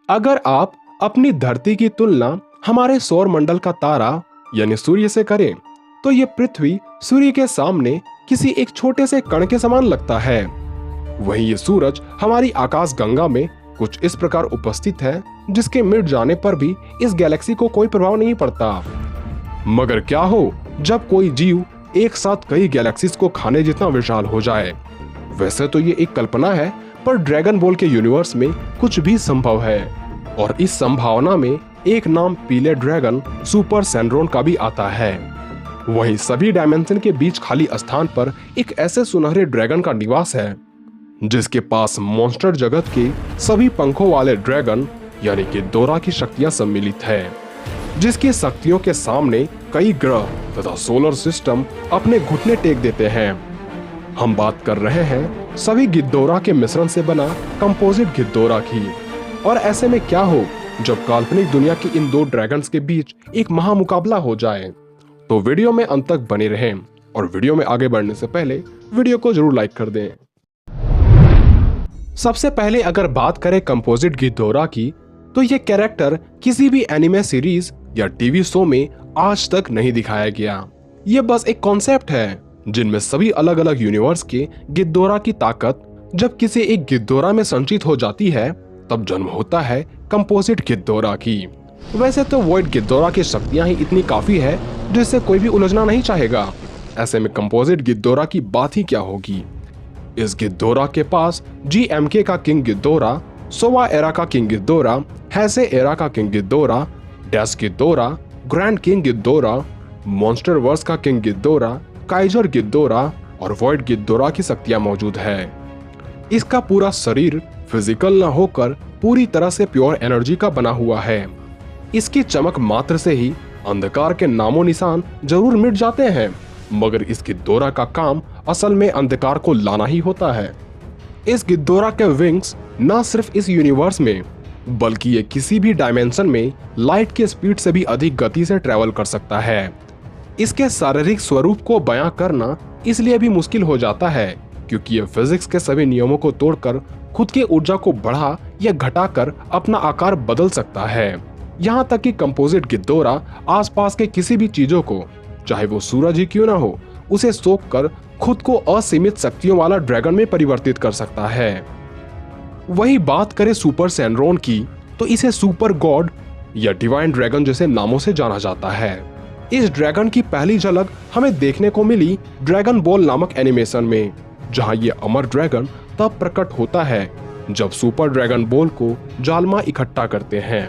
अगर आप अपनी धरती की तुलना हमारे सौर मंडल का तारा यानी सूर्य से करें, तो ये पृथ्वी सूर्य के सामने किसी एक छोटे से कण के समान लगता है। वहीं ये सूरज हमारी आकाश गंगा में कुछ इस प्रकार उपस्थित है, जिसके मिट जाने पर भी इस गैलेक्सी को कोई प्रभाव नहीं पड़ता। मगर क्या हो जब कोई जीव एक साथ कई गैलेक्सीज को खाने जितना विशाल हो जाए। वैसे तो ये एक कल्पना है, पर ड्रैगन बॉल के यूनिवर्स में कुछ भी संभव है, और इस संभावना में एक नाम पीले ड्रैगन सुपर सेनरोन का भी आता है। वहीं सभी डायमेंशन के बीच खाली स्थान पर एक ऐसे सुनहरे ड्रैगन का निवास है, जिसके पास मॉन्स्टर जगत के सभी पंखों वाले ड्रैगन यानी कि डोरा की शक्तियां सम्मिलित है, जिसकी शक्तियों के सामने कई ग्रह तथा सोलर सिस्टम अपने घुटने टेक देते हैं। हम बात कर रहे हैं सभी गिद्धोरा के मिश्रण से बना कंपोजिट गिद्धोरा की। और ऐसे में क्या हो जब काल्पनिक दुनिया की इन दो ड्रैगन्स के बीच एक महामुकाबला हो जाए। तो वीडियो में अंत तक बने रहें, और वीडियो में आगे बढ़ने से पहले वीडियो को जरूर लाइक कर दें। सबसे पहले अगर बात करें कंपोजिट गिद्धोरा की, तो ये कैरेक्टर किसी भी एनिमे सीरीज या टीवी शो में आज तक नहीं दिखाया गया। ये बस एक कॉन्सेप्ट है जिनमें सभी अलग अलग यूनिवर्स के गिद्धोरा की ताकत जब किसी एक गिद्धोरा में संचित हो जाती है, तब जन्म होता है कंपोजिट गिद्धोरा की। वैसे तो वॉइड गिद्धोरा की शक्तियां ही इतनी काफी है जिससे कोई भी उलझना नहीं चाहेगा। ऐसे में कंपोजिट गिद्धोरा की बात ही क्या होगी। इस गिद्धोरा के पास GMK का किंग गिद्धोरा, सोवा एरा का किंग गिद्धोरा, हैसे एरा का king Ghidorah, dash Ghidorah, grand king Ghidorah, monsterverse का किंग गिद्धोरा, काइजर गिद्धोरा और वॉइड गिद्धोरा की शक्तियां मौजूद है। इसका पूरा शरीर फिजिकल न होकर पूरी तरह से प्योर एनर्जी का बना हुआ है। इसकी चमक मात्र से ही अंधकार के नामो निशान जरूर मिट जाते हैं, मगर इस गिद्धोरा का काम असल में अंधकार को लाना ही होता है। इस गिद्धोरा के विंग्स न सिर्फ इस यूनिवर्स में, बल्कि ये किसी भी डायमेंशन में लाइट के स्पीड से भी अधिक गति से ट्रेवल कर सकता है। इसके शारीरिक स्वरूप को बयां करना इसलिए भी मुश्किल हो जाता है क्योंकि ये फिजिक्स के सभी नियमों को तोड़कर खुद की ऊर्जा को बढ़ा या घटाकर अपना आकार बदल सकता है। यहाँ तक कि कंपोजिट गिद्धोरा आसपास के किसी भी चीजों को, चाहे वो सूरज ही क्यों ना हो, उसे सोख कर खुद को असीमित शक्तियों वाला ड्रैगन में परिवर्तित कर सकता है। वही बात करें सुपर सेनरोन की, तो इसे सुपर गॉड या डिवाइन ड्रैगन जैसे नामों से जाना जाता है। इस ड्रैगन की पहली झलक हमें देखने को मिली ड्रैगन बॉल नामक एनिमेशन में, जहां ये अमर ड्रैगन तब प्रकट होता है जब सुपर ड्रैगन बॉल को जालमा इकट्ठा करते हैं।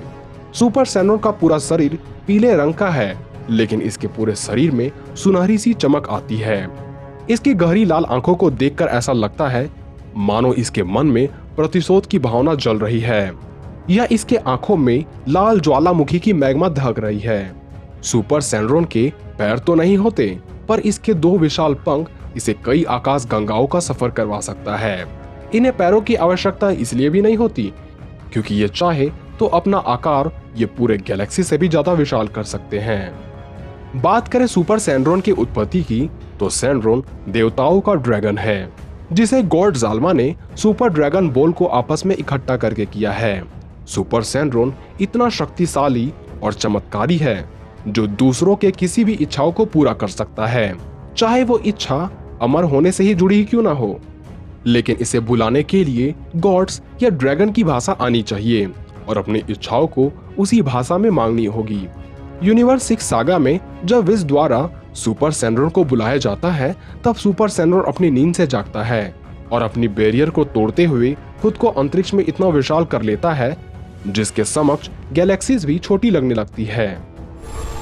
सुपर सेनरोन का पूरा शरीर पीले रंग का है, लेकिन इसके पूरे शरीर में सुनहरी सी चमक आती है। इसकी गहरी लाल आंखों को देखकर ऐसा लगता है मानो इसके मन में प्रतिशोध की भावना जल रही है, या इसके आंखों में लाल ज्वालामुखी की मैग्मा दहक रही है। सुपर सेनरोन के पैर तो नहीं होते, पर इसके दो विशाल पंख इसे कई आकाश गंगाओं का सफर करवा सकता है। इन्हें पैरों की आवश्यकता इसलिए भी नहीं होती क्योंकि ये चाहे तो अपना आकार ये पूरे गैलेक्सी से भी ज्यादा विशाल कर सकते हैं। बात करें सुपर सेनरोन की उत्पत्ति की, तो सेनरोन देवताओं का ड्रैगन है, जिसे गॉड जालमा ने सुपर ड्रैगन बॉल को आपस में इकट्ठा करके किया है। सुपर सेनरोन इतना शक्तिशाली और चमत्कारी है जो दूसरों के किसी भी इच्छाओं को पूरा कर सकता है, चाहे वो इच्छा अमर होने से ही जुड़ी ही क्यों ना हो। लेकिन इसे बुलाने के लिए गॉड्स या ड्रैगन की भाषा आनी चाहिए और अपनी इच्छाओं को उसी भाषा में मांगनी होगी। यूनिवर्स 6 सागा में जब विज द्वारा सुपर सेनरोन को बुलाया जाता है, तब सुपर सेनरोन अपनी नींद से जागता है और अपनी बैरियर को तोड़ते हुए खुद को अंतरिक्ष में इतना विशाल कर लेता है जिसके समक्ष गैलेक्सीज भी छोटी लगने लगती है।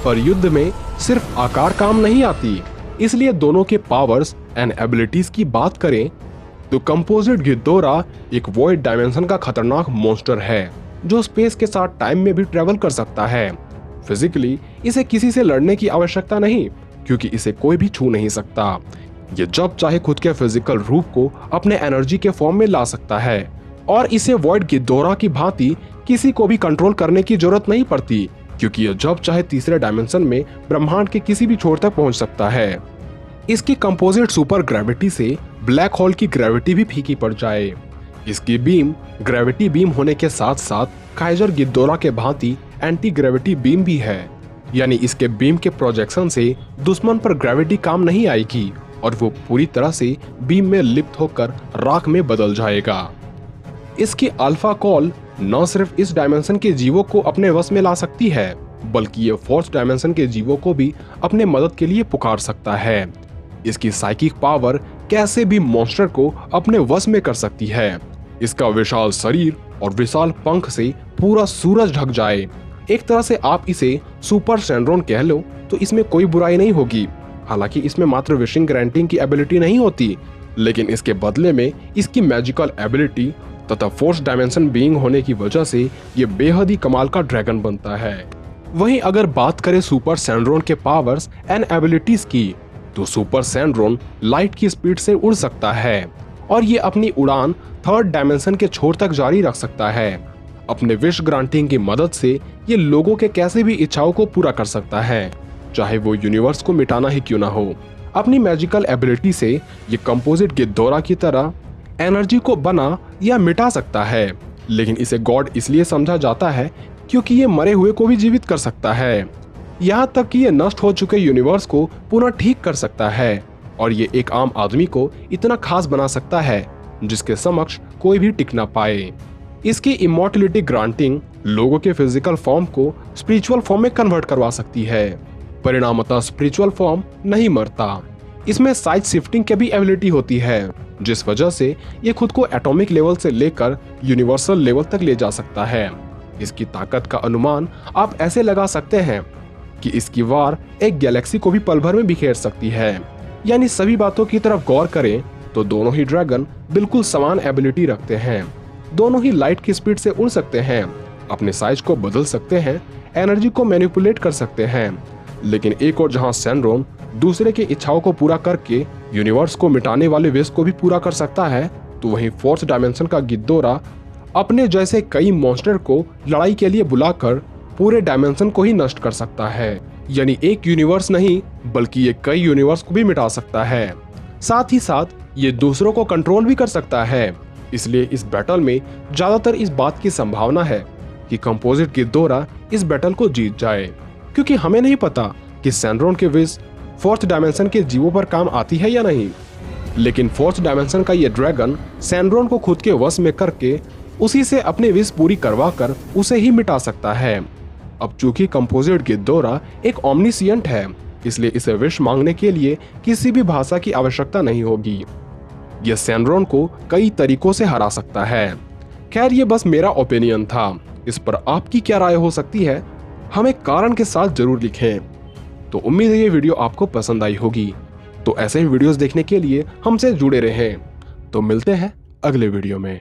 पर युद्ध में सिर्फ आकार काम नहीं आती, इसलिए दोनों के पावर्स एंड एबिलिटीज की बात करें तो कंपोजिट गिद्धोरा एक वॉइड डायमेंशन का खतरनाक मॉन्स्टर है जो स्पेस के साथ टाइम में भी ट्रेवल कर सकता है। फिजिकली इसे किसी से लड़ने की आवश्यकता नहीं क्योंकि इसे कोई भी छू नहीं सकता। ये जब चाहे खुद के फिजिकल रूप को अपने एनर्जी के फॉर्म में ला सकता है और इसे वॉइड गिद्धोरा की भांति किसी को भी कंट्रोल करने की जरूरत नहीं पड़ती क्योंकि यह जब चाहे तीसरे डायमेंशन में ब्रह्मांड के किसी भी छोर तक पहुंच सकता है। इसकी कंपोजिट सुपर ग्रेविटी से ब्लैक होल की ग्रेविटी भी फीकी पड़ जाए। इसकी बीम ग्रेविटी बीम होने के साथ साथ काइजर गिद्दोरा के भांति एंटी ग्रेविटी बीम भी है, यानी इसके बीम के प्रोजेक्शन से दुश्मन पर ग्रेविटी काम नहीं आएगी और वो पूरी तरह से बीम में लिप्त होकर राख में बदल जाएगा। इसकी अल्फा कॉल न सिर्फ इस डायमेंशन के जीवों को अपने वश में ला सकती है, बल्कि ये फोर्थ डायमेंशन के जीवों को भी अपने मदद के लिए पुकार सकता है। इसकी साइकिक पावर कैसे भी मॉन्स्टर को अपने वश में कर सकती है। इसका विशाल शरीर और विशाल पंख से पूरा सूरज ढक जाए। एक तरह से आप इसे सुपर सैंड्रोन कह लो तो इसमें कोई बुराई नहीं होगी। हालांकि इसमें मात्र विशिंग ग्रांटिंग की एबिलिटी नहीं होती, लेकिन इसके बदले में इसकी मैजिकल एबिलिटी तथा फोर्थ डायमेंशन बीइंग होने की वजह से ये बेहद ही कमाल का ड्रैगन बनता है। वहीं अगर बात करें सुपर सैंड्रोन के पावर्स एंड एबिलिटीज की, तो सुपर सैंड्रोन लाइट की स्पीड से उड़ सकता है और ये अपनी उड़ान थर्ड डायमेंशन के छोर तक जारी रख सकता है। अपने विश ग्रांटिंग की मदद से ये लोगों के कैसे भी इच्छाओं को पूरा कर सकता है, चाहे वो यूनिवर्स को मिटाना ही क्यों ना हो। अपनी मैजिकल एबिलिटी से ये कंपोजिट गिद्धोरा की तरह एनर्जी को बना या मिटा सकता है, लेकिन इसे गॉड इसलिए समझा जाता है क्योंकि ये मरे हुए को भी जीवित कर सकता है। यहाँ तक कि ये नष्ट हो चुके यूनिवर्स को पुनः ठीक कर सकता है और ये एक आम आदमी को इतना खास बना सकता है जिसके समक्ष कोई भी टिक ना पाए। इसकी इमॉर्टलिटी ग्रांटिंग लोगों के फिजिकल फॉर्म को स्पिरिचुअल फॉर्म में कन्वर्ट करवा सकती है। परिणामतः स्पिरिचुअल फॉर्म नहीं मरता। इसमें साइज शिफ्टिंग की भी एबिलिटी होती है, जिस वजह से ये खुद को एटॉमिक लेवल से लेकर यूनिवर्सल लेवल तक ले जा सकता है। इसकी ताकत का अनुमान आप ऐसे लगा सकते हैं कि इसकी वार एक गैलेक्सी को भी पल भर में बिखेर सकती है। यानी सभी बातों की तरफ गौर करें तो दोनों ही ड्रैगन बिल्कुल समान एबिलिटी रखते हैं। दोनों ही लाइट की स्पीड से उड़ सकते हैं, अपने साइज को बदल सकते हैं, एनर्जी को मैनिपुलेट कर सकते हैं। लेकिन एक और जहां सैंड्रोन दूसरे की इच्छाओं को पूरा करके यूनिवर्स को मिटाने वाले विश को भी पूरा कर सकता है, तो वहीं फोर्थ डायमेंशन का गिद्धोरा अपने जैसे कई मॉन्स्टर को लड़ाई के लिए बुलाकर पूरे डायमेंशन को ही नष्ट कर सकता है। यानी एक यूनिवर्स नहीं बल्कि ये कई यूनिवर्स को भी मिटा सकता है। साथ ही साथ ये दूसरों को कंट्रोल भी कर सकता है। इसलिए इस बैटल में ज्यादातर इस बात की संभावना है कि कंपोजिट गिद्धोरा इस बैटल को जीत जाए, क्योंकि हमें नहीं पता कि सैंड्रोन के विश फोर्थ डायमेंशन के जीवों पर काम आती है या नहीं। लेकिन फोर्थ डायमेंशन का ये ड्रैगन सैंड्रोन को खुद के वश में करके उसी से अपनी विश पूरी करवा कर उसे ही मिटा सकता है। अब चूंकि कंपोजिट गिद्धोरा एक ओमनिसिएंट है, इसलिए इसे विश मांगने के लिए किसी भी भाषा की आवश्यकता नहीं होगी। यह सैंड्रोन को कई तरीकों से हरा सकता है। खैर, ये बस मेरा ओपिनियन था। इस पर आपकी क्या राय हो सकती है, हमें कारण के साथ जरूर लिखें। तो उम्मीद है ये वीडियो आपको पसंद आई होगी। तो ऐसे ही वीडियोस देखने के लिए हमसे जुड़े रहें। तो मिलते हैं अगले वीडियो में।